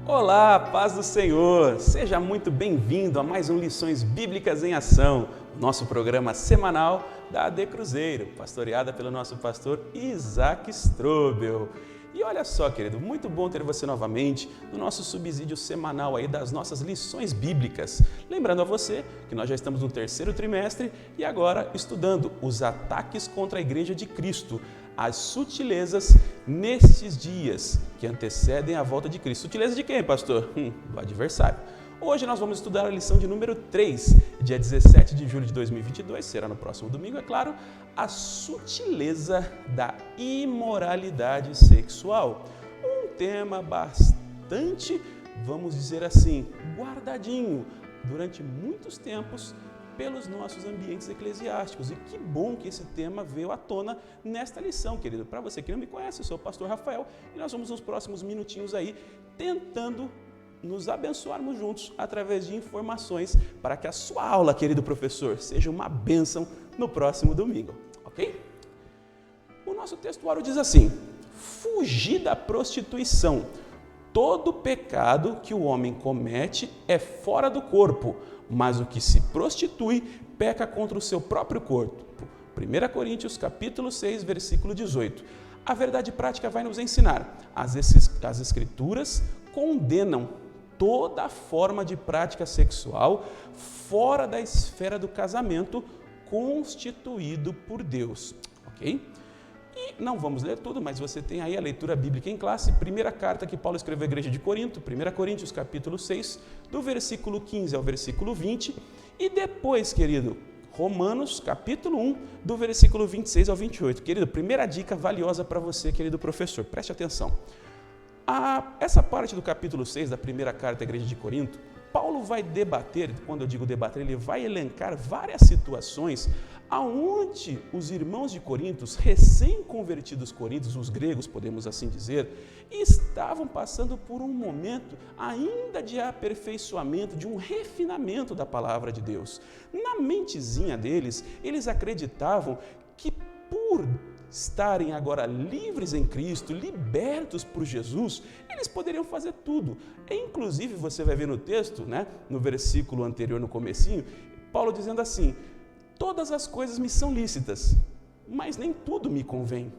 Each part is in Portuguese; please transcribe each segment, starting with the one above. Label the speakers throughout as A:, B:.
A: Olá, paz do Senhor! Seja muito bem-vindo a mais um Lições Bíblicas em Ação, nosso programa semanal da AD Cruzeiro, pastoreada pelo nosso pastor Isaac Strobel. E olha só, querido, muito bom ter você novamente no nosso subsídio semanal aí das nossas lições bíblicas. Lembrando a você que nós já estamos no terceiro trimestre e agora estudando os ataques contra a Igreja de Cristo, as sutilezas nestes dias que antecedem a volta de Cristo. Sutileza de quem, pastor? Do adversário. Hoje nós vamos estudar a lição de número 3, dia 17 de julho de 2022, será no próximo domingo, é claro, a sutileza da imoralidade sexual. Um tema bastante, vamos dizer assim, guardadinho durante muitos tempos pelos nossos ambientes eclesiásticos. E que bom que esse tema veio à tona nesta lição, querido. Para você que não me conhece, eu sou o pastor Rafael e nós vamos nos próximos minutinhos aí tentando nos abençoarmos juntos através de informações para que a sua aula, querido professor, seja uma bênção no próximo domingo, ok? O nosso textuário diz assim: fugir da prostituição. Todo pecado que o homem comete é fora do corpo, mas o que se prostitui peca contra o seu próprio corpo. 1 Coríntios capítulo 6, versículo 18. A verdade prática vai nos ensinar. As Escrituras condenam toda forma de prática sexual fora da esfera do casamento constituído por Deus, ok? E não vamos ler tudo, mas você tem aí a leitura bíblica em classe, primeira carta que Paulo escreveu à igreja de Corinto, 1 Coríntios capítulo 6, do versículo 15 ao versículo 20, e depois, querido, Romanos capítulo 1, do versículo 26 ao 28. Querido, primeira dica valiosa para você, querido professor, preste atenção. Essa parte do capítulo 6 da primeira carta à igreja de Corinto, Paulo vai debater, quando eu digo debater, ele vai elencar várias situações aonde os irmãos de Corinto, recém-convertidos coríntios, os gregos, podemos assim dizer, estavam passando por um momento ainda de aperfeiçoamento, de um refinamento da palavra de Deus. Na mentezinha deles, eles acreditavam que por estarem agora livres em Cristo, libertos por Jesus, eles poderiam fazer tudo. E, inclusive, você vai ver no texto, no versículo anterior, no comecinho, Paulo dizendo assim: todas as coisas me são lícitas, mas nem tudo me convém.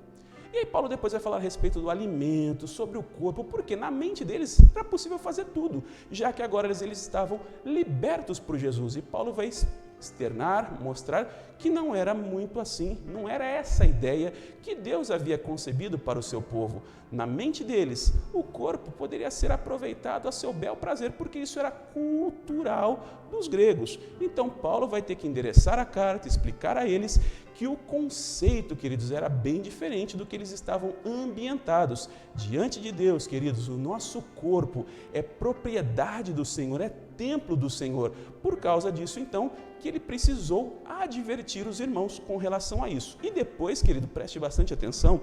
A: E aí Paulo depois vai falar a respeito do alimento, sobre o corpo, porque na mente deles era possível fazer tudo, já que agora eles estavam libertos por Jesus. E Paulo vai externar, mostrar que não era muito assim, não era essa a ideia que Deus havia concebido para o seu povo. Na mente deles, o corpo poderia ser aproveitado a seu bel prazer, porque isso era cultural dos gregos. Então Paulo vai ter que endereçar a carta, explicar a eles que o conceito, queridos, era bem diferente do que eles estavam ambientados. Diante de Deus, queridos, o nosso corpo é propriedade do Senhor, é templo do Senhor. Por causa disso, então, que ele precisou advertir os irmãos com relação a isso. E depois, querido, preste bastante atenção,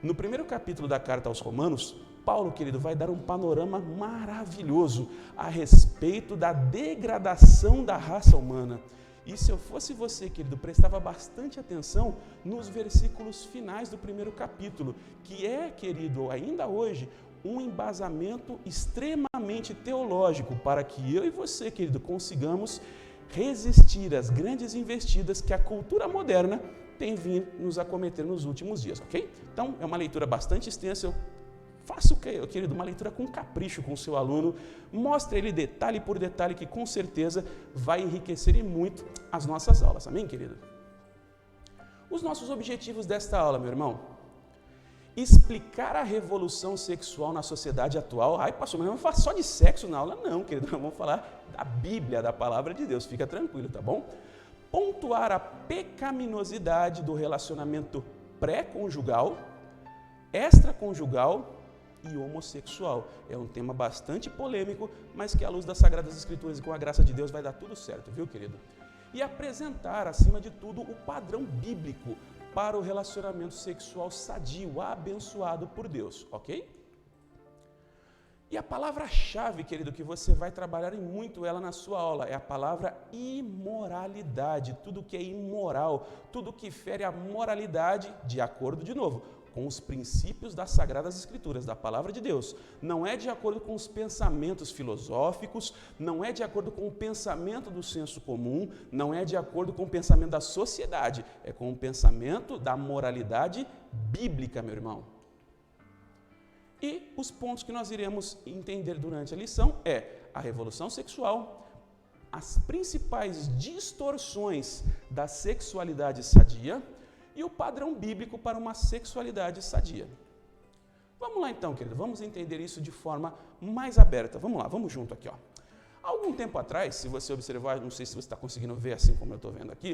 A: no primeiro capítulo da carta aos Romanos, Paulo, querido, vai dar um panorama maravilhoso a respeito da degradação da raça humana. E se eu fosse você, querido, prestava bastante atenção nos versículos finais do primeiro capítulo, que é, querido, ainda hoje, um embasamento extremamente teológico para que eu e você, querido, consigamos resistir às grandes investidas que a cultura moderna tem vindo nos acometer nos últimos dias, ok? Então, é uma leitura bastante extensa. Faça, querido, uma leitura com capricho com o seu aluno, mostre ele detalhe por detalhe que com certeza vai enriquecer e muito as nossas aulas. Amém, querido? Os nossos objetivos desta aula, meu irmão: explicar a revolução sexual na sociedade atual. Ai, pastor, mas não vamos falar só de sexo na aula? Não, querido, nós vamos falar da Bíblia, da palavra de Deus, fica tranquilo, tá bom? Pontuar a pecaminosidade do relacionamento pré-conjugal, extraconjugal e homossexual. É um tema bastante polêmico, mas que à luz das Sagradas Escrituras e com a graça de Deus vai dar tudo certo, viu, querido? E apresentar, acima de tudo, o padrão bíblico para o relacionamento sexual sadio, abençoado por Deus, ok? E a palavra-chave, querido, que você vai trabalhar em muito ela na sua aula, é a palavra imoralidade. Tudo que é imoral, tudo que fere a moralidade, de acordo, de novo, com os princípios das Sagradas Escrituras, da Palavra de Deus. Não é de acordo com os pensamentos filosóficos, não é de acordo com o pensamento do senso comum, não é de acordo com o pensamento da sociedade, é com o pensamento da moralidade bíblica, meu irmão. E os pontos que nós iremos entender durante a lição é a revolução sexual, as principais distorções da sexualidade sadia e o padrão bíblico para uma sexualidade sadia. Vamos lá então, querido, vamos entender isso de forma mais aberta. Vamos lá, vamos junto aqui, ó. Há algum tempo atrás, se você observar, não sei se você está conseguindo ver assim como eu estou vendo aqui,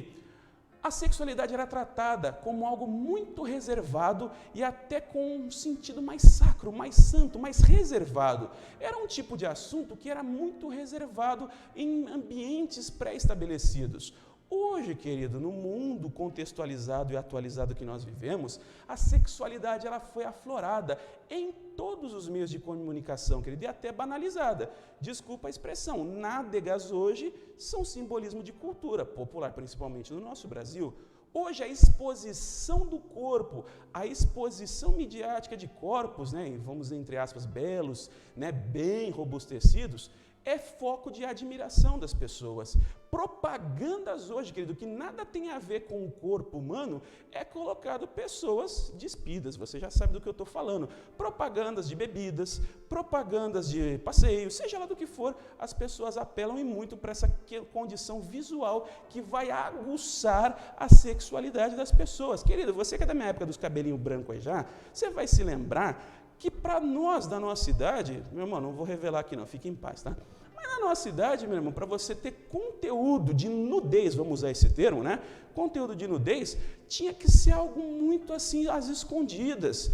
A: a sexualidade era tratada como algo muito reservado e até com um sentido mais sacro, mais santo, mais reservado. Era um tipo de assunto que era muito reservado em ambientes pré-estabelecidos. Hoje, querido, no mundo contextualizado e atualizado que nós vivemos, a sexualidade ela foi aflorada em todos os meios de comunicação, querido, e até banalizada. Desculpa a expressão, nádegas hoje são simbolismo de cultura popular, principalmente no nosso Brasil. Hoje a exposição do corpo, a exposição midiática de corpos, vamos entre aspas, belos, bem robustecidos, é foco de admiração das pessoas. Propagandas hoje, querido, que nada tem a ver com o corpo humano, é colocado pessoas despidas, você já sabe do que eu estou falando. Propagandas de bebidas, propagandas de passeios, seja lá do que for, as pessoas apelam e muito para essa condição visual que vai aguçar a sexualidade das pessoas. Querido, você que é da minha época dos cabelinhos brancos aí já, você vai se lembrar que para nós da nossa idade, meu irmão, não vou revelar aqui não, fique em paz, tá? Mas na nossa idade, meu irmão, para você ter conteúdo de nudez, vamos usar esse termo, conteúdo de nudez, tinha que ser algo muito assim, às escondidas.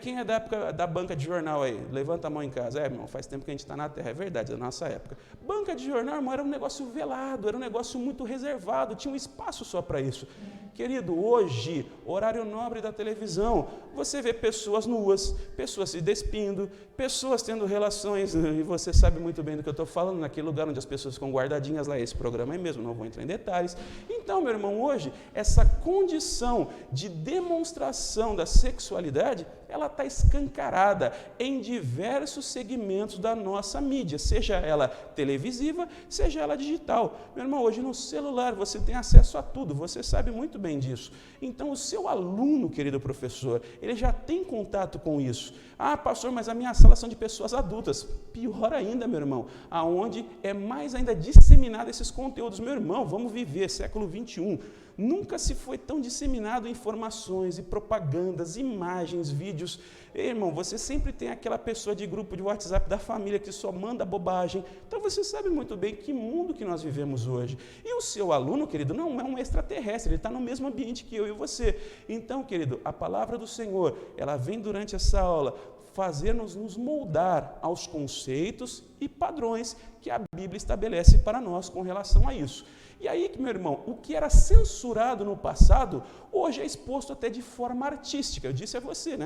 A: Quem é da época da banca de jornal aí? Levanta a mão em casa. Irmão, faz tempo que a gente está na terra, é verdade, é da nossa época. Banca de jornal, irmão, era um negócio velado, era um negócio muito reservado, tinha um espaço só para isso. Querido, hoje, horário nobre da televisão, você vê pessoas nuas, pessoas se despindo, pessoas tendo relações, e você sabe muito bem do que eu estou falando, naquele lugar onde as pessoas ficam guardadinhas lá, esse programa aí mesmo, não vou entrar em detalhes. Então, meu irmão, hoje, essa condição de demonstração da sexualidade, ela está escancarada em diversos segmentos da nossa mídia, seja ela televisiva, seja ela digital. Meu irmão, hoje no celular você tem acesso a tudo, você sabe muito bem disso. Então o seu aluno, querido professor, ele já tem contato com isso. Ah, pastor, mas a minha sala são de pessoas adultas. Pior ainda, meu irmão, aonde é mais ainda disseminado esses conteúdos. Meu irmão, vamos viver século 21. Nunca se foi tão disseminado informações e propagandas, imagens, vídeos. Ei, irmão, você sempre tem aquela pessoa de grupo de WhatsApp da família que só manda bobagem. Então você sabe muito bem que mundo que nós vivemos hoje. E o seu aluno, querido, não é um extraterrestre, ele está no mesmo ambiente que eu e você. Então, querido, a palavra do Senhor, ela vem durante essa aula fazer-nos nos moldar aos conceitos e padrões que a Bíblia estabelece para nós com relação a isso. E aí, meu irmão, o que era censurado no passado, hoje é exposto até de forma artística. Eu disse a você,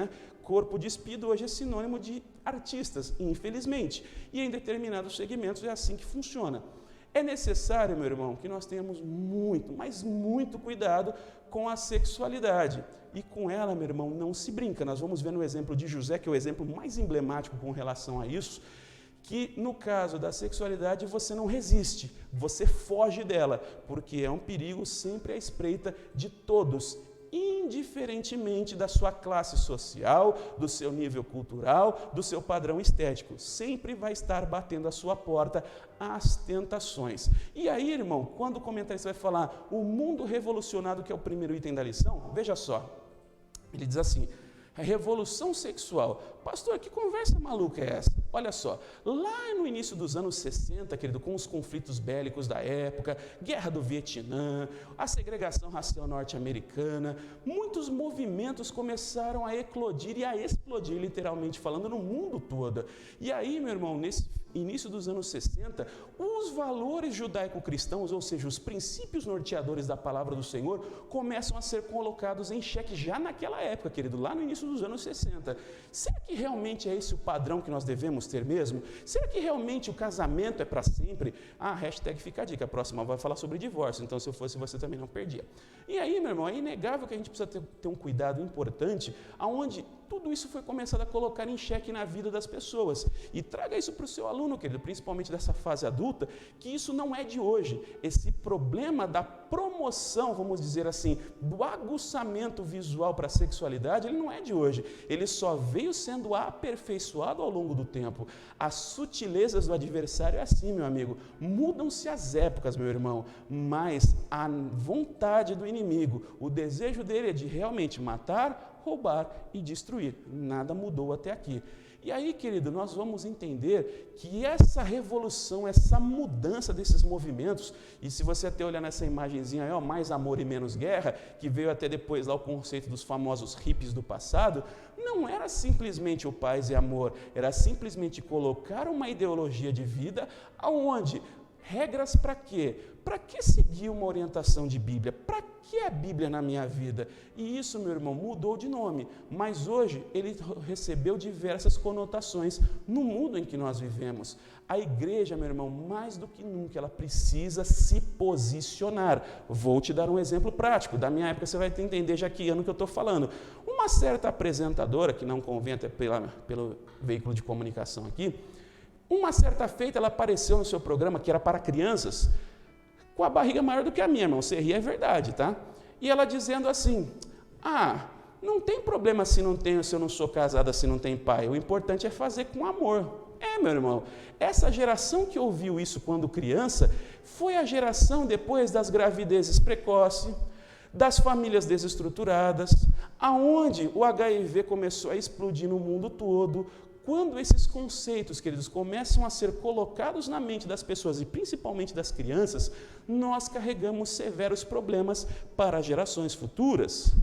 A: corpo despido hoje é sinônimo de artistas, infelizmente. E em determinados segmentos é assim que funciona. É necessário, meu irmão, que nós tenhamos muito, mas muito cuidado com a sexualidade. E com ela, meu irmão, não se brinca. Nós vamos ver no exemplo de José, que é o exemplo mais emblemático com relação a isso, que no caso da sexualidade você não resiste, você foge dela, porque é um perigo sempre à espreita de todos, indiferentemente da sua classe social, do seu nível cultural, do seu padrão estético. Sempre vai estar batendo à sua porta as tentações. E aí, irmão, quando o comentarista vai falar o mundo revolucionado, que é o primeiro item da lição, veja só, ele diz assim: a revolução sexual. Pastor, que conversa maluca é essa? Olha só, lá no início dos anos 60, querido, com os conflitos bélicos da época, guerra do Vietnã, a segregação racial norte-americana, muitos movimentos começaram a eclodir e a explodir, literalmente falando, no mundo todo. E aí, meu irmão, nesse início dos anos 60, os valores judaico-cristãos, ou seja, os princípios norteadores da palavra do Senhor, começam a ser colocados em xeque já naquela época, querido, lá no início dos anos 60. Será que realmente é esse o padrão que nós devemos ter mesmo? Será que realmente o casamento é para sempre? Hashtag fica a dica, a próxima vai falar sobre divórcio, então se eu fosse você também não perdia. E aí, meu irmão, é inegável que a gente precisa ter um cuidado importante, aonde tudo isso foi começado a colocar em xeque na vida das pessoas. E traga isso para o seu aluno, querido, principalmente dessa fase adulta, que isso não é de hoje. Esse problema da promoção, vamos dizer assim, do aguçamento visual para a sexualidade, ele não é de hoje. Ele só veio sendo aperfeiçoado ao longo do tempo. As sutilezas do adversário é assim, meu amigo. Mudam-se as épocas, meu irmão, mas a vontade do inimigo, o desejo dele é de realmente matar, roubar e destruir. Nada mudou até aqui. E aí, querido, nós vamos entender que essa revolução, essa mudança desses movimentos, e se você até olhar nessa imagenzinha aí, mais amor e menos guerra, que veio até depois lá o conceito dos famosos hippies do passado, não era simplesmente o paz e amor, era simplesmente colocar uma ideologia de vida aonde regras para quê? Para que seguir uma orientação de Bíblia? Para que a Bíblia na minha vida? E isso, meu irmão, mudou de nome, mas hoje ele recebeu diversas conotações no mundo em que nós vivemos. A igreja, meu irmão, mais do que nunca, ela precisa se posicionar. Vou te dar um exemplo prático. Da minha época você vai entender já que ano que eu estou falando. Uma certa apresentadora, que não convém até pelo veículo de comunicação aqui, uma certa feita ela apareceu no seu programa, que era para crianças, com a barriga maior do que a minha, irmão. Você ri, é verdade, tá? E ela dizendo assim, não tem problema se eu não sou casada, se não tem pai. O importante é fazer com amor. Meu irmão, essa geração que ouviu isso quando criança, foi a geração depois das gravidezes precoces, das famílias desestruturadas, aonde o HIV começou a explodir no mundo todo. Quando esses conceitos, queridos, começam a ser colocados na mente das pessoas e principalmente das crianças, nós carregamos severos problemas para gerações futuras.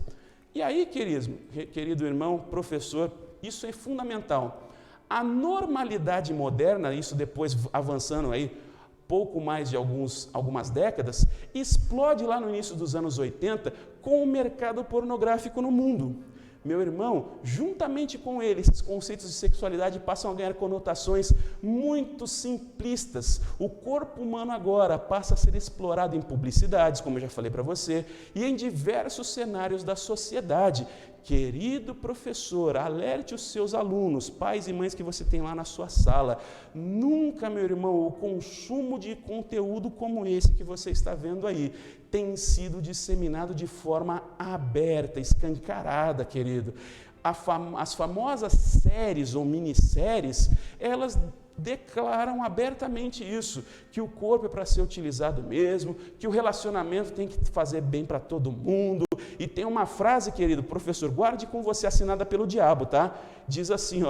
A: E aí, querido irmão, professor, isso é fundamental. A normalidade moderna, isso depois avançando aí pouco mais de algumas décadas, explode lá no início dos anos 80 com o mercado pornográfico no mundo. Meu irmão, juntamente com ele, esses conceitos de sexualidade passam a ganhar conotações muito simplistas. O corpo humano agora passa a ser explorado em publicidades, como eu já falei para você, e em diversos cenários da sociedade. Querido professor, alerte os seus alunos, pais e mães que você tem lá na sua sala. Nunca, meu irmão, o consumo de conteúdo como esse que você está vendo aí tem sido disseminado de forma aberta, escancarada, querido. As famosas séries ou minisséries, elas declaram abertamente isso, que o corpo é para ser utilizado mesmo, que o relacionamento tem que fazer bem para todo mundo. E tem uma frase, querido professor, guarde com você, assinada pelo diabo, tá? Diz assim,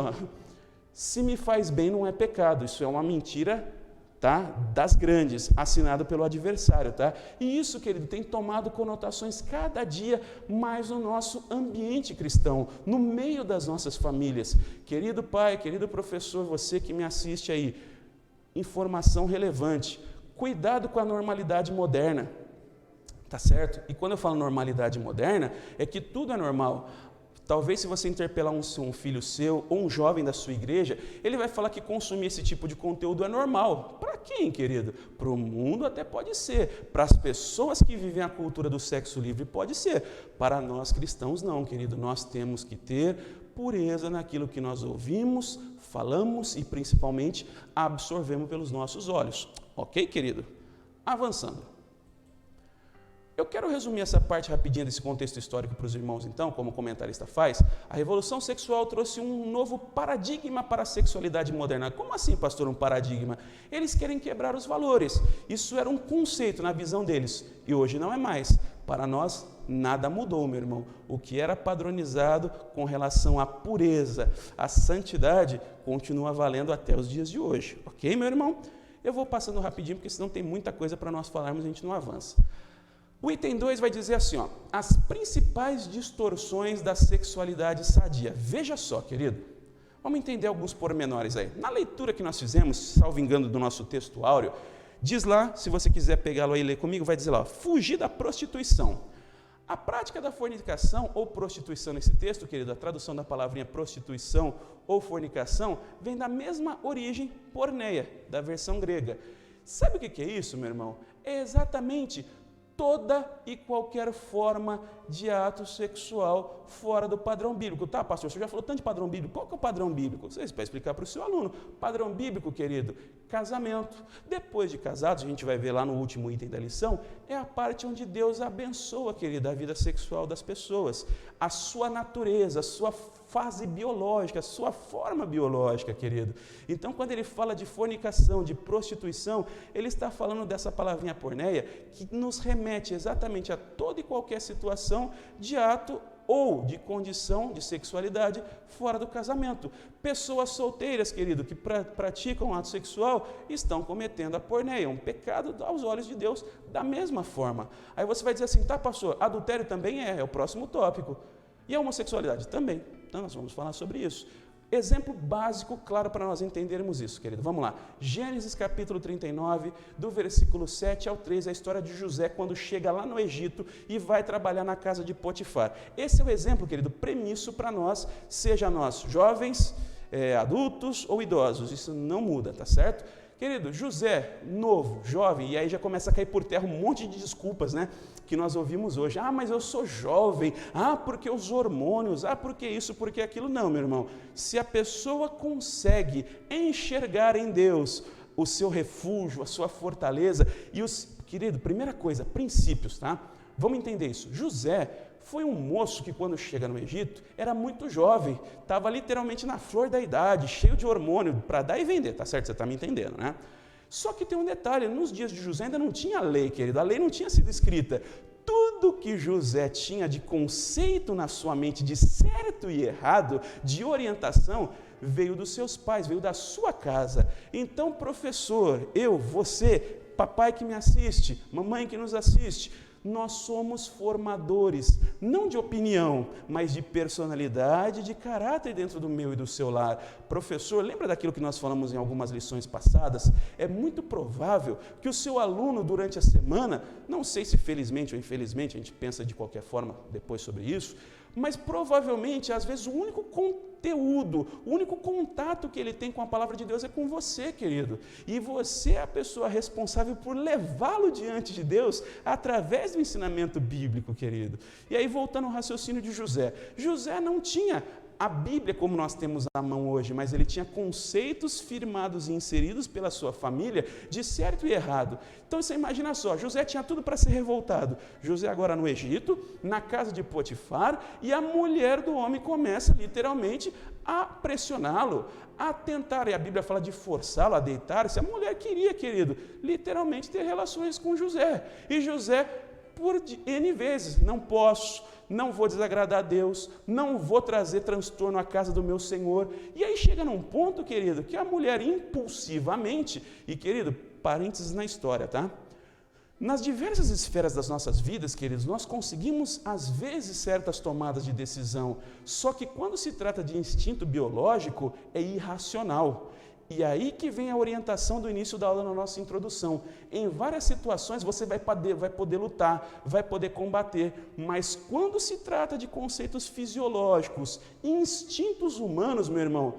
A: se me faz bem não é pecado. Isso é uma mentira, tá? Das grandes, assinado pelo adversário, tá? E isso, querido, tem tomado conotações cada dia mais no nosso ambiente cristão, no meio das nossas famílias. Querido pai, querido professor, você que me assiste aí, informação relevante, cuidado com a normalidade moderna. Tá certo? E quando eu falo normalidade moderna, é que tudo é normal. Talvez se você interpelar um filho seu ou um jovem da sua igreja, ele vai falar que consumir esse tipo de conteúdo é normal. Para quem, querido? Para o mundo até pode ser. Para as pessoas que vivem a cultura do sexo livre pode ser. Para nós cristãos não, querido. Nós temos que ter pureza naquilo que nós ouvimos, falamos e principalmente absorvemos pelos nossos olhos. Ok, querido? Avançando. Eu quero resumir essa parte rapidinha desse contexto histórico para os irmãos, então, como o comentarista faz. A revolução sexual trouxe um novo paradigma para a sexualidade moderna. Como assim, pastor, um paradigma? Eles querem quebrar os valores. Isso era um conceito na visão deles, e hoje não é mais. Para nós, nada mudou, meu irmão. O que era padronizado com relação à pureza, à santidade, continua valendo até os dias de hoje. Ok, meu irmão? Eu vou passando rapidinho, porque senão tem muita coisa para nós falarmos e a gente não avança. O item 2 vai dizer assim, as principais distorções da sexualidade sadia. Veja só, querido, Vamos entender alguns pormenores aí. Na leitura que nós fizemos, salvo engano do nosso texto áureo, diz lá, se você quiser pegá-lo aí e ler comigo, vai dizer lá, fugir da prostituição. A prática da fornicação ou prostituição nesse texto, querido, a tradução da palavrinha prostituição ou fornicação, vem da mesma origem porneia, da versão grega. Sabe o que é isso, meu irmão? É exatamente toda e qualquer forma de ato sexual fora do padrão bíblico. Tá, pastor, você já falou tanto de padrão bíblico. Qual que é o padrão bíblico? Você vai explicar para o seu aluno. Padrão bíblico, querido, casamento. Depois de casados, a gente vai ver lá no último item da lição, é a parte onde Deus abençoa, querido, a vida sexual das pessoas. A sua natureza, a sua fase biológica, a sua forma biológica, querido. Então, quando ele fala de fornicação, de prostituição, ele está falando dessa palavrinha porneia que nos remete exatamente a toda e qualquer situação de ato ou de condição de sexualidade fora do casamento. Pessoas solteiras, querido, que praticam ato sexual, estão cometendo a porneia, um pecado aos olhos de Deus, da mesma forma. Aí você vai dizer assim, tá, pastor, adultério também é o próximo tópico. E a homossexualidade também. Então, nós vamos falar sobre isso. Exemplo básico, claro, para nós entendermos isso, querido. Vamos lá. Gênesis capítulo 39, do versículo 7 ao 13, a história de José quando chega lá no Egito e vai trabalhar na casa de Potifar. Esse é o exemplo, querido, premisso para nós, seja nós jovens, adultos ou idosos. Isso não muda, tá certo? Querido, José, novo, jovem, e aí já começa a cair por terra um monte de desculpas, né? Que nós ouvimos hoje. Ah, mas eu sou jovem. Ah, porque os hormônios. Ah, porque isso, porque aquilo. Não, meu irmão. Se a pessoa consegue enxergar em Deus o seu refúgio, a sua fortaleza, querido, primeira coisa, princípios, tá? Vamos entender isso. José foi um moço que, quando chega no Egito, era muito jovem, estava literalmente na flor da idade, cheio de hormônio, para dar e vender, tá certo? Você está me entendendo, né? Só que tem um detalhe, nos dias de José ainda não tinha lei, querido, a lei não tinha sido escrita. Tudo que José tinha de conceito na sua mente, de certo e errado, de orientação, veio dos seus pais, veio da sua casa. Então, professor, eu, você, papai que me assiste, mamãe que nos assiste, nós somos formadores, não de opinião, mas de personalidade, de caráter dentro do meu e do seu lar. Professor, lembra daquilo que nós falamos em algumas lições passadas? É muito provável que o seu aluno, durante a semana, não sei se felizmente ou infelizmente, a gente pensa de qualquer forma depois sobre isso, mas provavelmente, às vezes, o único conteúdo, o único contato que ele tem com a palavra de Deus é com você, querido. E você é a pessoa responsável por levá-lo diante de Deus através do ensinamento bíblico, querido. E aí, voltando ao raciocínio de José. José não tinha a Bíblia como nós temos à mão hoje, mas ele tinha conceitos firmados e inseridos pela sua família de certo e errado. Então você imagina só, José tinha tudo para ser revoltado. José agora no Egito, na casa de Potifar, e a mulher do homem começa literalmente a pressioná-lo, a tentar, e a Bíblia fala de forçá-lo a deitar-se. A mulher queria, querido, literalmente ter relações com José. E José, por N vezes, não posso, não vou desagradar a Deus, não vou trazer transtorno à casa do meu Senhor. E aí chega num ponto, querido, que a mulher impulsivamente, e querido, parênteses na história, tá? Nas diversas esferas das nossas vidas, queridos, nós conseguimos, às vezes, certas tomadas de decisão, só que quando se trata de instinto biológico, é irracional. E aí que vem a orientação do início da aula na nossa introdução. Em várias situações você vai poder lutar, vai poder combater, mas quando se trata de conceitos fisiológicos, instintos humanos, meu irmão,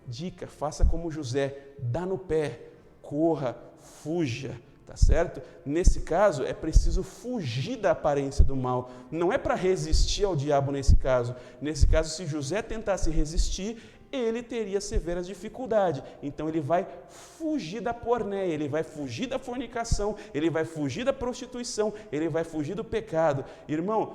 A: dica, faça como José, dá no pé, corra, fuja, tá certo? Nesse caso, é preciso fugir da aparência do mal, não é para resistir ao diabo nesse caso. Nesse caso, se José tentasse resistir, ele teria severas dificuldades. Então ele vai fugir da porneia, ele vai fugir da fornicação, ele vai fugir da prostituição, ele vai fugir do pecado. Irmão,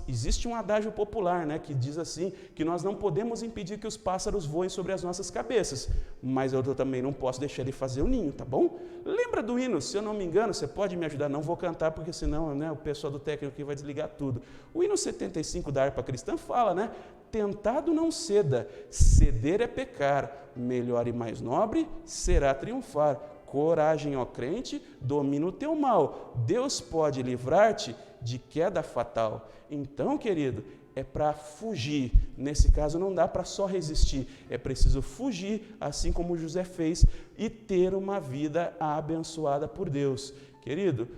A: existe um adágio popular, né, que diz assim, que nós não podemos impedir que os pássaros voem sobre as nossas cabeças, mas eu também não posso deixar ele fazer o ninho, tá bom? Lembra do hino? Se eu não me engano, você pode me ajudar? Não vou cantar, porque senão, né, o pessoal do técnico aqui vai desligar tudo. O hino 75 da harpa cristã fala, né? Tentado não ceda, ceder é pecar, melhor e mais nobre será triunfar. Coragem, ó crente, domina o teu mal, Deus pode livrar-te de queda fatal. Então, querido, é para fugir. Nesse caso não dá para só resistir, é preciso fugir, assim como José fez, e ter uma vida abençoada por Deus. Querido,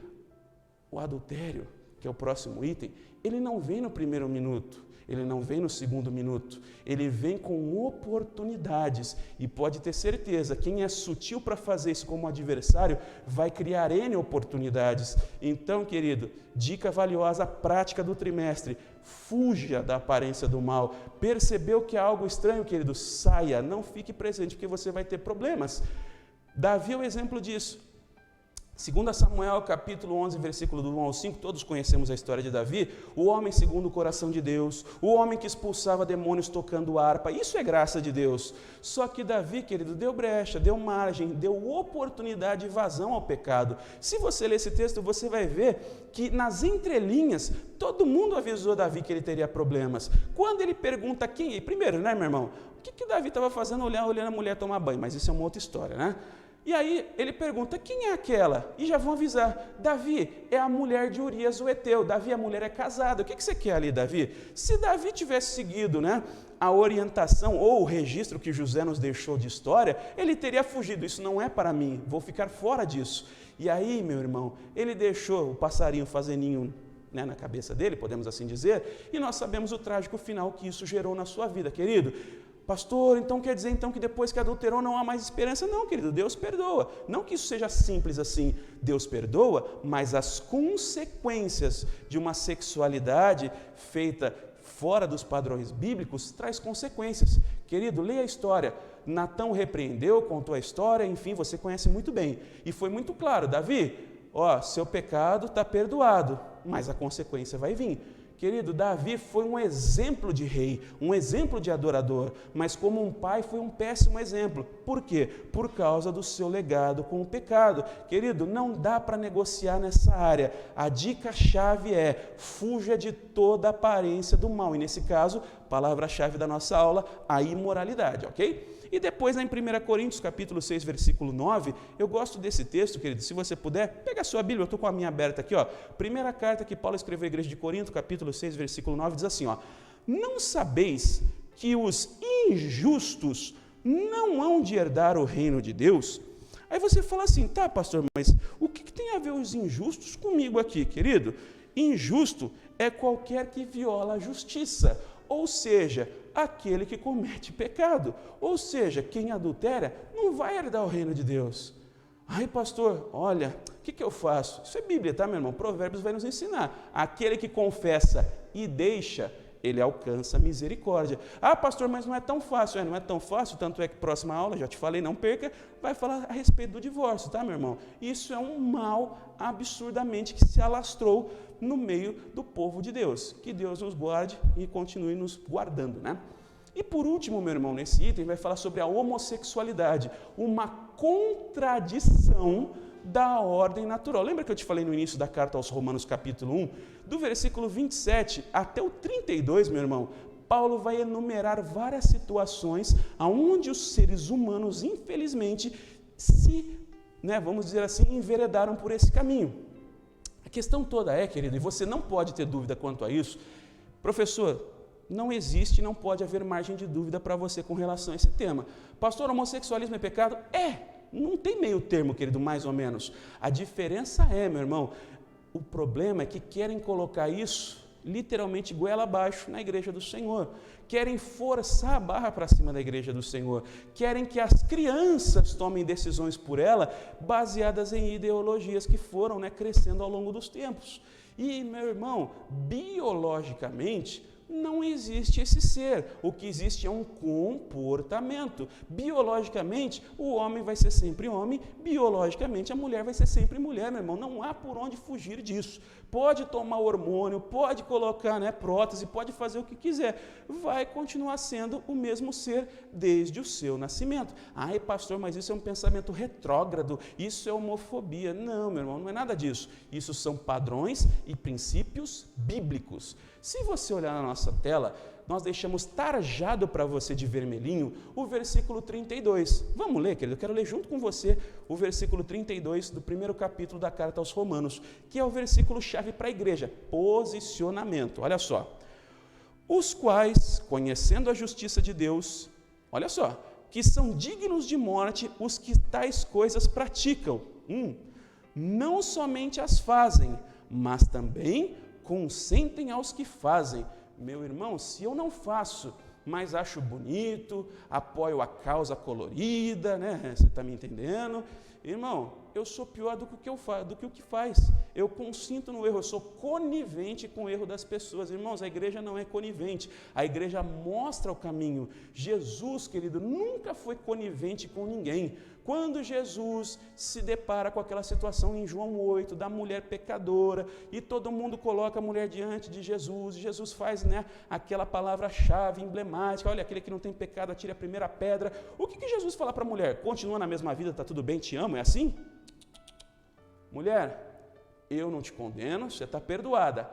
A: o adultério, que é o próximo item, ele não vem no primeiro minuto, ele não vem no segundo minuto, ele vem com oportunidades, e pode ter certeza, quem é sutil para fazer isso como adversário, vai criar N oportunidades. Então, querido, dica valiosa, prática do trimestre, fuja da aparência do mal. Percebeu que há algo estranho, querido? Saia, não fique presente, porque você vai ter problemas. Davi é o exemplo disso. 2 Samuel, capítulo 11, versículo do 1 ao 5, todos conhecemos a história de Davi, o homem segundo o coração de Deus, o homem que expulsava demônios tocando harpa, isso é graça de Deus. Só que Davi, querido, deu brecha, deu margem, deu oportunidade e vazão ao pecado. Se você ler esse texto, você vai ver que nas entrelinhas, todo mundo avisou Davi que ele teria problemas. Quando ele pergunta quem, primeiro, né, meu irmão, o que Davi estava fazendo olhando a mulher tomar banho, mas isso é uma outra história, né? E aí ele pergunta, quem é aquela? E já vão avisar, Davi é a mulher de Urias o Eteu, Davi, a mulher é casada, o que você quer ali, Davi? Se Davi tivesse seguido, né, a orientação ou o registro que José nos deixou de história, ele teria fugido, isso não é para mim, vou ficar fora disso. E aí, meu irmão, ele deixou o passarinho fazer ninho, né, na cabeça dele, podemos assim dizer, e nós sabemos o trágico final que isso gerou na sua vida, querido. Pastor, então quer dizer então que depois que adulterou não há mais esperança? Não, querido, Deus perdoa. Não que isso seja simples assim, Deus perdoa, mas as consequências de uma sexualidade feita fora dos padrões bíblicos traz consequências. Querido, leia a história. Natão repreendeu, contou a história, enfim, você conhece muito bem. E foi muito claro, Davi, seu pecado está perdoado, mas a consequência vai vir. Querido, Davi foi um exemplo de rei, um exemplo de adorador, mas como um pai foi um péssimo exemplo. Por quê? Por causa do seu legado com o pecado. Querido, não dá para negociar nessa área. A dica-chave é, fuja de toda aparência do mal. E nesse caso, palavra-chave da nossa aula, a imoralidade, ok? E depois, em 1 Coríntios, capítulo 6, versículo 9, eu gosto desse texto, querido, se você puder, pega a sua Bíblia, eu estou com a minha aberta aqui, Primeira carta que Paulo escreveu à igreja de Corinto, capítulo 6, versículo 9, diz assim, não sabeis que os injustos não hão de herdar o reino de Deus? Aí você fala assim, tá, pastor, mas o que tem a ver os injustos comigo aqui, querido? Injusto é qualquer que viola a justiça, ou seja, aquele que comete pecado, ou seja, quem adultera não vai herdar o reino de Deus. Ai, pastor, olha, o que eu faço? Isso é Bíblia, tá, meu irmão? Provérbios vai nos ensinar. Aquele que confessa e deixa, ele alcança misericórdia. Ah, pastor, mas não é tão fácil. Não é tão fácil, tanto é que próxima aula, já te falei, não perca, vai falar a respeito do divórcio, tá, meu irmão? Isso é um mal absurdamente que se alastrou no meio do povo de Deus. Que Deus nos guarde e continue nos guardando, né? E por último, meu irmão, nesse item vai falar sobre a homossexualidade, uma contradição da ordem natural. Lembra que eu te falei no início da carta aos Romanos, capítulo 1, do versículo 27 até o 32, meu irmão, Paulo vai enumerar várias situações onde os seres humanos, infelizmente, vamos dizer assim, enveredaram por esse caminho. A questão toda é, querido, e você não pode ter dúvida quanto a isso, professor, não existe, não pode haver margem de dúvida para você com relação a esse tema. Pastor, homossexualismo é pecado? Não tem meio termo, querido, mais ou menos. A diferença é, meu irmão, o problema é que querem colocar isso literalmente goela abaixo na igreja do Senhor. Querem forçar a barra para cima da igreja do Senhor. Querem que as crianças tomem decisões por ela, baseadas em ideologias que foram crescendo ao longo dos tempos. E, meu irmão, biologicamente, não existe esse ser. O que existe é um comportamento. Biologicamente, o homem vai ser sempre homem, biologicamente a mulher vai ser sempre mulher, meu irmão. Não há por onde fugir disso. Pode tomar hormônio, pode colocar prótese, pode fazer o que quiser. Vai continuar sendo o mesmo ser desde o seu nascimento. Ai, pastor, mas isso é um pensamento retrógrado, isso é homofobia. Não, meu irmão, não é nada disso. Isso são padrões e princípios bíblicos. Se você olhar na nossa tela, nós deixamos tarjado para você de vermelhinho o versículo 32. Vamos ler, querido? Eu quero ler junto com você o versículo 32 do primeiro capítulo da carta aos Romanos, que é o versículo chave para a igreja, posicionamento. Olha só. os quais, conhecendo a justiça de Deus, olha só, que são dignos de morte os que tais coisas praticam. Não somente as fazem, mas também consentem aos que fazem. Meu irmão, se eu não faço, mas acho bonito, apoio a causa colorida, né? Você está me entendendo? Irmão, eu sou pior do que o que faz. Eu consinto no erro, eu sou conivente com o erro das pessoas. Irmãos, a igreja não é conivente, a igreja mostra o caminho. Jesus, querido, nunca foi conivente com ninguém. Quando Jesus se depara com aquela situação em João 8, da mulher pecadora, e todo mundo coloca a mulher diante de Jesus, e Jesus faz, né, aquela palavra-chave emblemática, olha, aquele que não tem pecado, atire a primeira pedra. O que Jesus fala para a mulher? Continua na mesma vida, está tudo bem, te amo, é assim? Mulher, eu não te condeno, você está perdoada,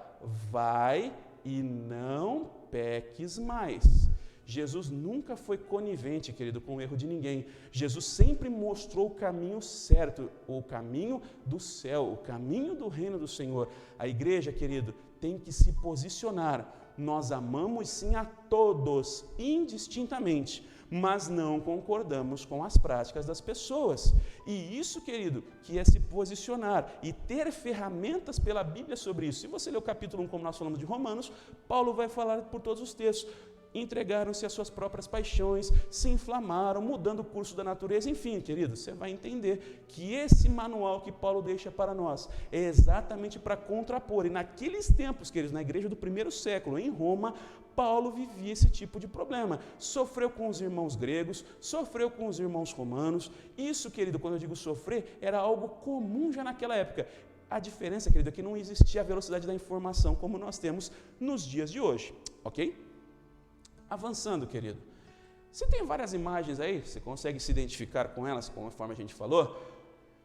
A: vai e não peques mais. Jesus nunca foi conivente, querido, com o erro de ninguém. Jesus sempre mostrou o caminho certo, o caminho do céu, o caminho do reino do Senhor. A igreja, querido, tem que se posicionar. Nós amamos sim a todos, indistintamente, mas não concordamos com as práticas das pessoas. E isso, querido, que é se posicionar e ter ferramentas pela Bíblia sobre isso. Se você ler o capítulo 1, como nós falamos de Romanos, Paulo vai falar por todos os textos. Entregaram-se às suas próprias paixões, se inflamaram, mudando o curso da natureza, enfim, querido, você vai entender que esse manual que Paulo deixa para nós é exatamente para contrapor. E naqueles tempos, queridos, na igreja do primeiro século, em Roma, Paulo vivia esse tipo de problema. Sofreu com os irmãos gregos, sofreu com os irmãos romanos. Isso, querido, quando eu digo sofrer, era algo comum já naquela época. A diferença, querido, é que não existia a velocidade da informação como nós temos nos dias de hoje, ok? Avançando, querido, você tem várias imagens aí, você consegue se identificar com elas, conforme a gente falou?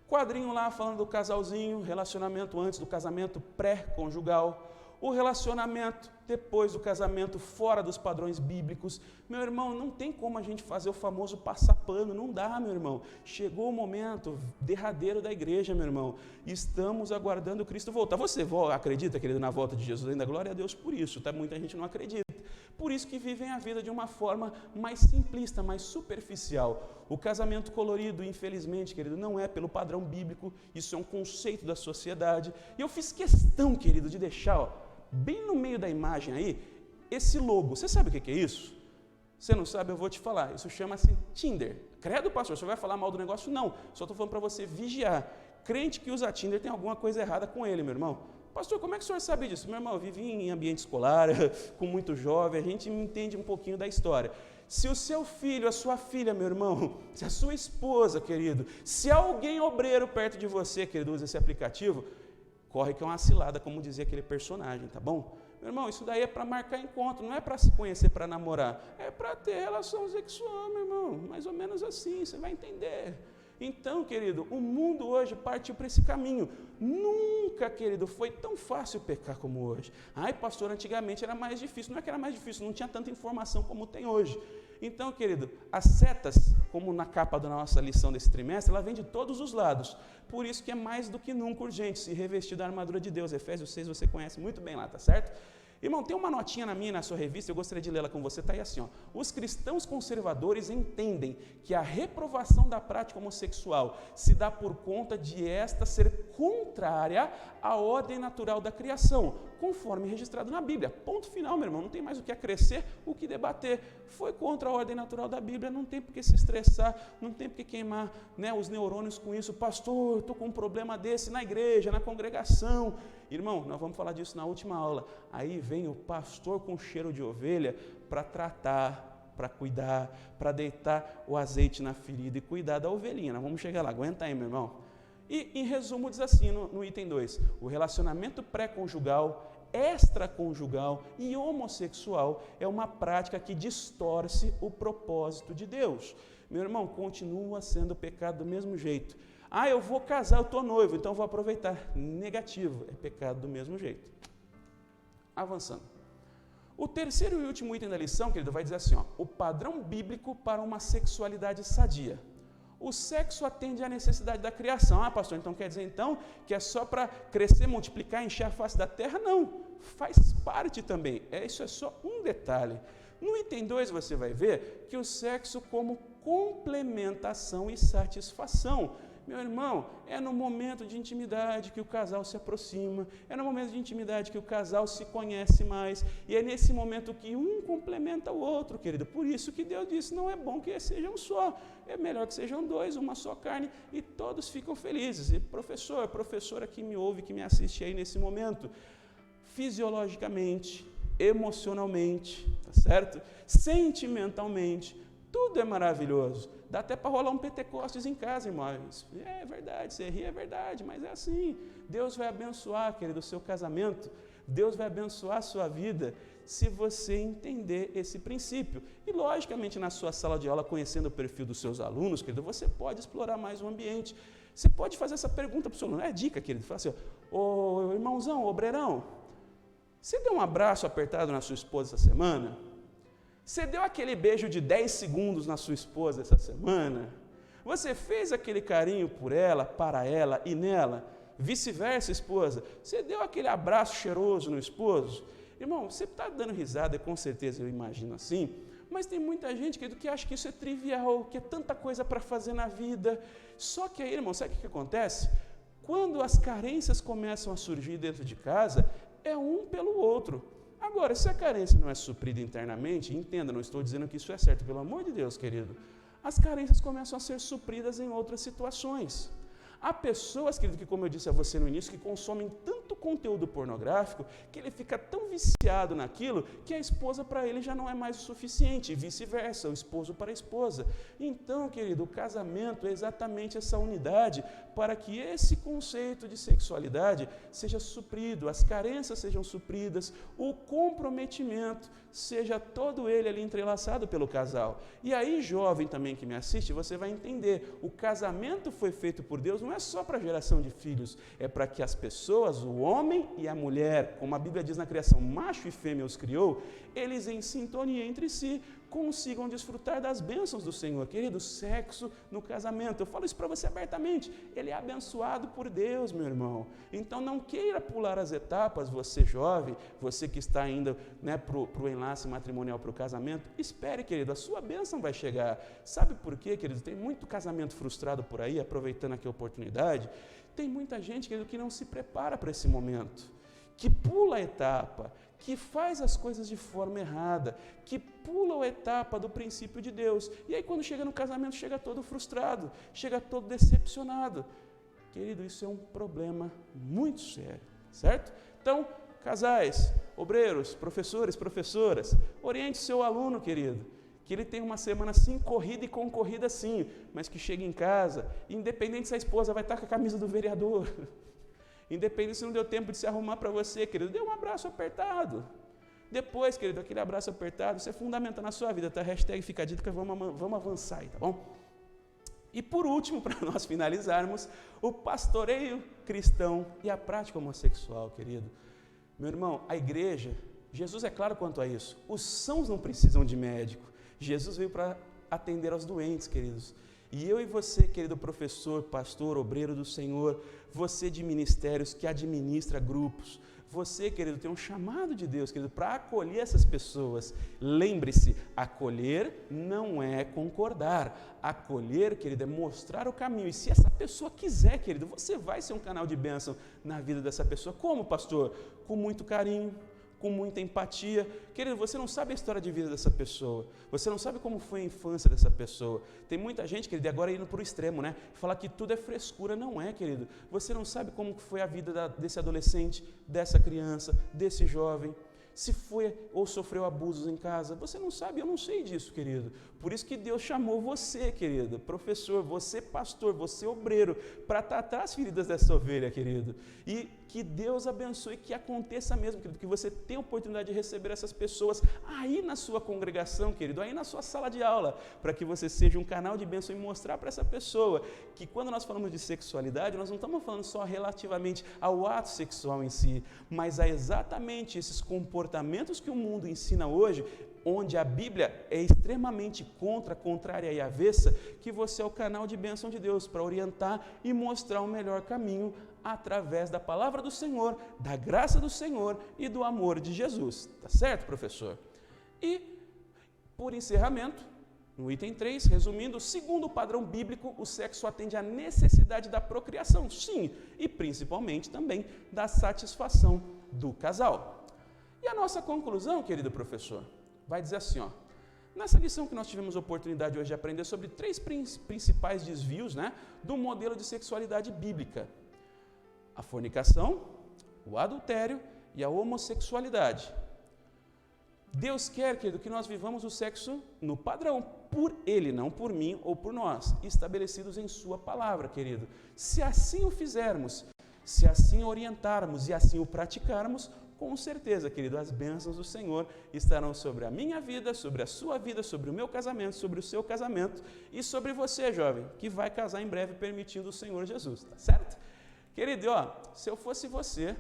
A: Quadrinho lá falando do casalzinho, relacionamento antes do casamento pré-conjugal, o relacionamento depois do casamento fora dos padrões bíblicos. Meu irmão, não tem como a gente fazer o famoso passar pano, não dá, meu irmão. Chegou o momento derradeiro da igreja, meu irmão. Estamos aguardando Cristo voltar. Você acredita, querido, na volta de Jesus ainda? Glória a Deus por isso, tá? Muita gente não acredita. Por isso que vivem a vida de uma forma mais simplista, mais superficial. O casamento colorido, infelizmente, querido, não é pelo padrão bíblico, isso é um conceito da sociedade. E eu fiz questão, querido, de deixar, bem no meio da imagem aí, esse logo. Você sabe o que é isso? Você não sabe, eu vou te falar. Isso chama-se Tinder. Credo, pastor, você vai falar mal do negócio? Não, só estou falando para você vigiar. Crente que usa Tinder tem alguma coisa errada com ele, meu irmão. Pastor, como é que o senhor sabe disso? Meu irmão, eu vivi em ambiente escolar, com muito jovem, a gente entende um pouquinho da história. Se o seu filho, a sua filha, meu irmão, se a sua esposa, querido, se alguém obreiro perto de você, querido, usa esse aplicativo, corre que é uma cilada, como dizia aquele personagem, tá bom? Meu irmão, isso daí é para marcar encontro, não é para se conhecer, para namorar, é para ter relação sexual, meu irmão, mais ou menos assim, você vai entender. Então, querido, o mundo hoje partiu para esse caminho. Nunca, querido, foi tão fácil pecar como hoje. Ai, pastor, antigamente era mais difícil. Não é que era mais difícil, não tinha tanta informação como tem hoje. Então, querido, as setas, como na capa da nossa lição desse trimestre, ela vem de todos os lados. Por isso que é mais do que nunca urgente se revestir da armadura de Deus. Efésios 6 você conhece muito bem lá, tá certo? Irmão, tem uma notinha na sua revista, eu gostaria de lê-la com você, está aí assim, ó. Os cristãos conservadores entendem que a reprovação da prática homossexual se dá por conta de esta ser contrária à ordem natural da criação, conforme registrado na Bíblia. Ponto final, meu irmão, não tem mais o que acrescer, o que debater. Foi contra a ordem natural da Bíblia, não tem por que se estressar, não tem por que queimar, né, os neurônios com isso. Pastor, estou com um problema desse na igreja, na congregação. Irmão, nós vamos falar disso na última aula. Aí vem o pastor com cheiro de ovelha para tratar, para cuidar, para deitar o azeite na ferida e cuidar da ovelhinha. Nós vamos chegar lá, aguenta aí, meu irmão. E, em resumo, diz assim no item 2, o relacionamento pré-conjugal, extraconjugal e homossexual é uma prática que distorce o propósito de Deus. Meu irmão, continua sendo pecado do mesmo jeito. Ah, eu vou casar, eu estou noivo, então vou aproveitar. Negativo, é pecado do mesmo jeito. Avançando. O terceiro e último item da lição, querido, vai dizer assim, ó, o padrão bíblico para uma sexualidade sadia. O sexo atende à necessidade da criação. Ah, pastor, então quer dizer então que é só para crescer, multiplicar, encher a face da terra? Não. faz parte também. Isso é só um detalhe. No item 2 você vai ver que o sexo como complementação e satisfação. Meu irmão, é no momento de intimidade que o casal se aproxima, é no momento de intimidade que o casal se conhece mais, e é nesse momento que um complementa o outro, querido. Por isso que Deus disse, não é bom que sejam um só, é melhor que sejam dois, uma só carne, e todos ficam felizes. E professora que me ouve, que me assiste aí nesse momento, fisiologicamente, emocionalmente, tá certo? Sentimentalmente, tudo é maravilhoso. Dá até para rolar um Pentecostes em casa, irmãos. É verdade, você ri, é verdade, mas é assim. Deus vai abençoar, querido, o seu casamento. Deus vai abençoar a sua vida se você entender esse princípio. E, logicamente, na sua sala de aula, conhecendo o perfil dos seus alunos, querido, você pode explorar mais o ambiente. Você pode fazer essa pergunta para o seu aluno. É dica, querido. Fala assim, ô irmãozão, obreirão, você deu um abraço apertado na sua esposa essa semana? Você deu aquele beijo de 10 segundos na sua esposa essa semana? Você fez aquele carinho por ela, para ela e nela? Vice-versa, esposa. Você deu aquele abraço cheiroso no esposo? Irmão, você está dando risada, com certeza eu imagino assim, mas tem muita gente que acha que isso é trivial, que é tanta coisa para fazer na vida. Só que aí, irmão, sabe o que acontece? Quando as carências começam a surgir dentro de casa, é um pelo outro. Agora, se a carência não é suprida internamente, entenda, não estou dizendo que isso é certo, pelo amor de Deus, querido, as carências começam a ser supridas em outras situações. Há pessoas, querido, que, como eu disse a você no início, que consomem tanto conteúdo pornográfico que ele fica tão viciado naquilo que a esposa para ele já não é mais o suficiente, e vice-versa, o esposo para a esposa. Então, querido, o casamento é exatamente essa unidade para que esse conceito de sexualidade seja suprido, as carências sejam supridas, o comprometimento seja todo ele ali entrelaçado pelo casal. E aí, jovem também que me assiste, você vai entender, o casamento foi feito por Deus, não é só para a geração de filhos, é para que as pessoas, o homem e a mulher, como a Bíblia diz na criação, macho e fêmea os criou, eles em sintonia entre si consigam desfrutar das bênçãos do Senhor. Querido, sexo no casamento, eu falo isso para você abertamente, ele é abençoado por Deus, meu irmão. Então não queira pular as etapas, você jovem, você que está indo para o enlace matrimonial, para o casamento, espere, querido, a sua bênção vai chegar. Sabe por quê, querido? Tem muito casamento frustrado por aí, aproveitando aqui a oportunidade, tem muita gente, querido, que não se prepara para esse momento, que pula a etapa, que faz as coisas de forma errada, que pula a etapa do princípio de Deus. E aí quando chega no casamento, chega todo frustrado, chega todo decepcionado. Querido, isso é um problema muito sério, certo? Então, casais, obreiros, professores, professoras, oriente seu aluno, querido, que ele tem uma semana assim, corrida e concorrida assim, mas que chega em casa, independente se a esposa vai estar com a camisa do vereador, independente se não deu tempo de se arrumar para você, querido, dê um abraço apertado. Depois, querido, aquele abraço apertado, isso é fundamental na sua vida, tá? Hashtag fica a dica, vamos avançar aí, tá bom? E por último, para nós finalizarmos, o pastoreio cristão e a prática homossexual, querido. Meu irmão, a igreja, Jesus é claro quanto a isso, os sãos não precisam de médico, Jesus veio para atender aos doentes, queridos. E eu e você, querido professor, pastor, obreiro do Senhor, você de ministérios que administra grupos, você, querido, tem um chamado de Deus, querido, para acolher essas pessoas. Lembre-se, acolher não é concordar. Acolher, querido, é mostrar o caminho. E se essa pessoa quiser, querido, você vai ser um canal de bênção na vida dessa pessoa. Como, pastor? Com muito carinho, com muita empatia. Querido, você não sabe a história de vida dessa pessoa, você não sabe como foi a infância dessa pessoa. Tem muita gente, querido, agora indo para o extremo, né? Falar que tudo é frescura, não é, querido. Você não sabe como foi a vida desse adolescente, dessa criança, desse jovem. Se foi ou sofreu abusos em casa, você não sabe, eu não sei disso, querido. Por isso que Deus chamou você, querido, professor, você pastor, você obreiro, para tratar as feridas dessa ovelha, querido. E que Deus abençoe, que aconteça mesmo, querido, que você tenha a oportunidade de receber essas pessoas aí na sua congregação, querido, aí na sua sala de aula, para que você seja um canal de bênção e mostrar para essa pessoa que quando nós falamos de sexualidade, nós não estamos falando só relativamente ao ato sexual em si, mas a exatamente esses comportamentos que o mundo ensina hoje, onde a Bíblia é extremamente contrária e avessa, que você é o canal de bênção de Deus para orientar e mostrar o melhor caminho através da palavra do Senhor, da graça do Senhor e do amor de Jesus. Tá certo, professor? E, por encerramento, no item 3, resumindo, segundo o padrão bíblico, o sexo atende à necessidade da procriação, sim, e principalmente também da satisfação do casal. E a nossa conclusão, querido professor, vai dizer assim, ó, nessa lição que nós tivemos a oportunidade hoje de aprender sobre 3 principais desvios, né, do modelo de sexualidade bíblica: a fornicação, o adultério e a homossexualidade. Deus quer, querido, que nós vivamos o sexo no padrão, por Ele, não por mim ou por nós, estabelecidos em Sua palavra, querido. Se assim o fizermos, se assim orientarmos e assim o praticarmos, com certeza, querido, as bênçãos do Senhor estarão sobre a minha vida, sobre a sua vida, sobre o meu casamento, sobre o seu casamento e sobre você, jovem, que vai casar em breve, permitindo o Senhor Jesus, tá certo? Querido, ó, se eu fosse você,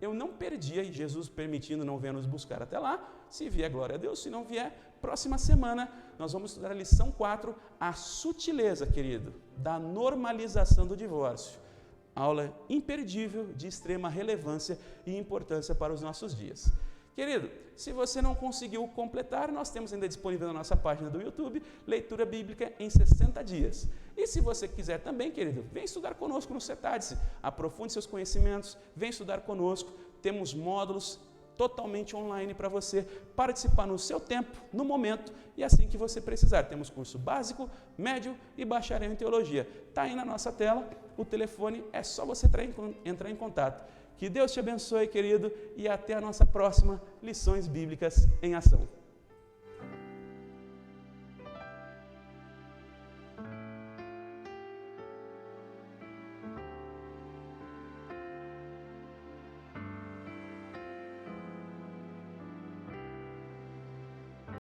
A: eu não perdia, e Jesus permitindo, não venha nos buscar até lá, se vier, glória a Deus, se não vier, próxima semana nós vamos estudar a lição 4, a sutileza, querido, da normalização do divórcio. Aula imperdível, de extrema relevância e importância para os nossos dias. Querido, se você não conseguiu completar, nós temos ainda disponível na nossa página do YouTube, Leitura Bíblica em 60 dias. E se você quiser também, querido, vem estudar conosco no CETADSE, aprofunde seus conhecimentos, vem estudar conosco, temos módulos totalmente online para você participar no seu tempo, no momento e assim que você precisar. Temos curso básico, médio e bacharel em teologia. Está aí na nossa tela, o telefone, é só você entrar em contato. Que Deus te abençoe, querido, e até a nossa próxima Lições Bíblicas em Ação.